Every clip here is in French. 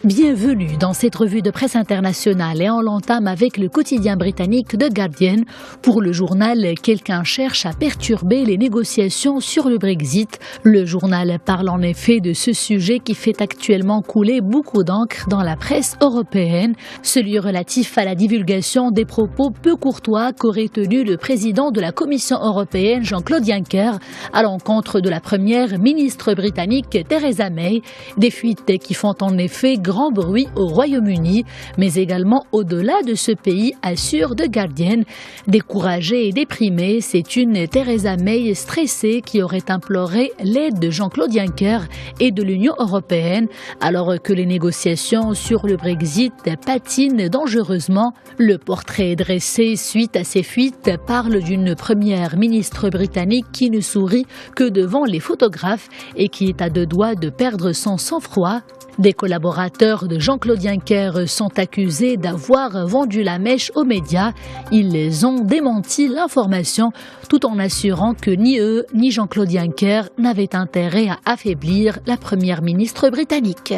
Bienvenue dans cette revue de presse internationale et on l'entame avec le quotidien britannique The Guardian. Pour le journal, quelqu'un cherche à perturber les négociations sur le Brexit. Le journal parle en effet de ce sujet qui fait actuellement couler beaucoup d'encre dans la presse européenne, celui relatif à la divulgation des propos peu courtois qu'aurait tenu le président de la Commission européenne Jean-Claude Juncker à l'encontre de la première ministre britannique Theresa May. Des fuites qui font en effet grand bruit au Royaume-Uni, mais également au-delà de ce pays, assure The Guardian. Découragée et déprimée, c'est une Theresa May stressée qui aurait imploré l'aide de Jean-Claude Juncker et de l'Union européenne, alors que les négociations sur le Brexit patinent dangereusement. Le portrait dressé suite à ces fuites parle d'une première ministre britannique qui ne sourit que devant les photographes et qui est à deux doigts de perdre son sang-froid. Des collaborateurs de Jean-Claude Juncker sont accusés d'avoir vendu la mèche aux médias. Ils ont démenti l'information tout en assurant que ni eux ni Jean-Claude Juncker n'avaient intérêt à affaiblir la première ministre britannique.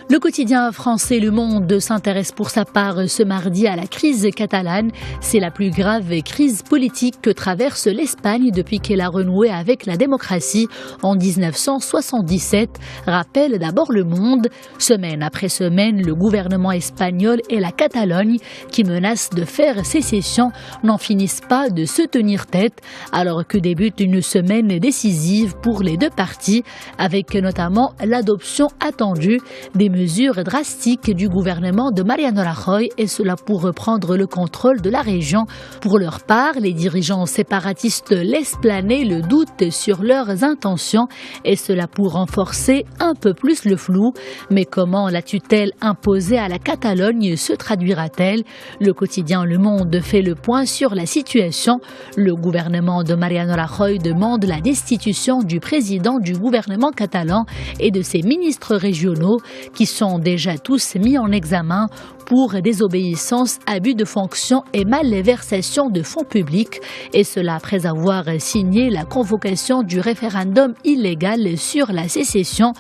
Le quotidien français Le Monde s'intéresse pour sa part ce mardi à la crise catalane. C'est la plus grave crise politique que traverse l'Espagne depuis qu'elle a renoué avec la démocratie en 1977, rappelle d'abord Le Monde. Semaine après semaine, le gouvernement espagnol et la Catalogne, qui menacent de faire sécession, n'en finissent pas de se tenir tête, alors que débute une semaine décisive pour les deux parties, avec notamment l'adoption attendue des mesures drastiques du gouvernement de Mariano Rajoy, et cela pour reprendre le contrôle de la région. Pour leur part, les dirigeants séparatistes laissent planer le doute sur leurs intentions, et cela pour renforcer un peu plus le flou. Mais comment la tutelle imposée à la Catalogne se traduira-t-elle? Le quotidien Le Monde fait le point sur la situation. Le gouvernement de Mariano Rajoy demande la destitution du président du gouvernement catalan et de ses ministres régionaux qui sont déjà tous mis en examen pour désobéissance, abus de fonction et malversation de fonds publics, et cela après avoir signé la convocation du référendum illégal sur la sécession.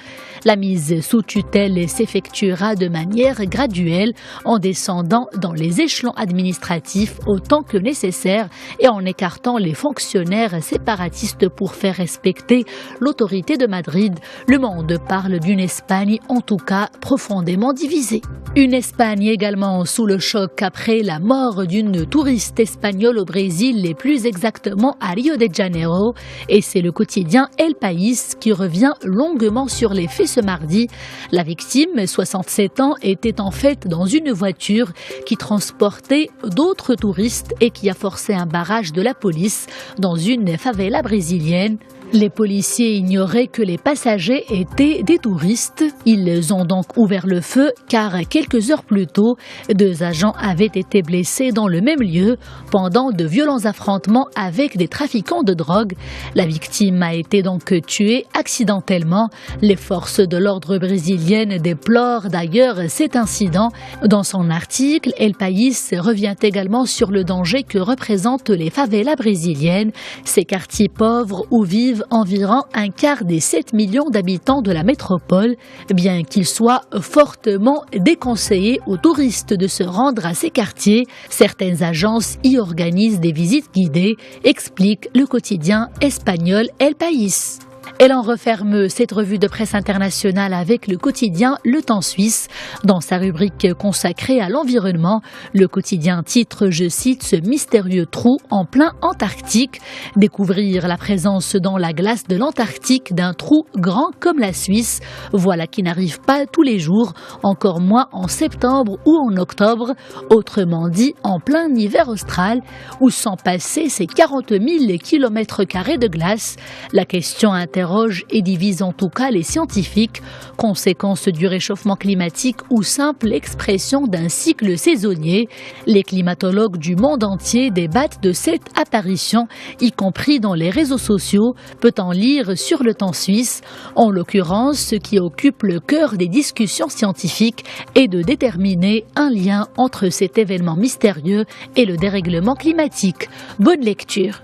La mise sous tutelle s'effectuera de manière graduelle en descendant dans les échelons administratifs autant que nécessaire et en écartant les fonctionnaires séparatistes pour faire respecter l'autorité de Madrid. Le Monde parle d'une Espagne en tout cas profondément divisée. Une Espagne également sous le choc après la mort d'une touriste espagnole au Brésil et plus exactement à Rio de Janeiro, et c'est le quotidien El País qui revient longuement sur les faits ce mardi. La victime, 67 ans, était en fait dans une voiture qui transportait d'autres touristes et qui a forcé un barrage de la police dans une favela brésilienne. Les policiers ignoraient que les passagers étaient des touristes. Ils ont donc ouvert le feu car quelques heures plus tôt, 2 agents avaient été blessés dans le même lieu pendant de violents affrontements avec des trafiquants de drogue. La victime a été donc tuée accidentellement. Les forces de l'ordre brésiliennes déplorent d'ailleurs cet incident. Dans son article, El País revient également sur le danger que représentent les favelas brésiliennes, ces quartiers pauvres où vivent environ un quart des 7 millions d'habitants de la métropole, bien qu'il soit fortement déconseillé aux touristes de se rendre à ces quartiers. Certaines agences y organisent des visites guidées, explique le quotidien espagnol El País. Elle en referme cette revue de presse internationale avec le quotidien Le Temps Suisse. Dans sa rubrique consacrée à l'environnement, le quotidien titre, je cite, « Ce mystérieux trou en plein Antarctique ». Découvrir la présence dans la glace de l'Antarctique d'un trou grand comme la Suisse, voilà qui n'arrive pas tous les jours, encore moins en septembre ou en octobre, autrement dit en plein hiver austral, où sont passés ces 40 000 km² de glace. La question interroge et divise en tout cas les scientifiques. Conséquence du réchauffement climatique ou simple expression d'un cycle saisonnier? Les climatologues du monde entier débattent de cette apparition, y compris dans les réseaux sociaux, peut-on lire sur Le Temps Suisse. En l'occurrence, ce qui occupe le cœur des discussions scientifiques est de déterminer un lien entre cet événement mystérieux et le dérèglement climatique. Bonne lecture.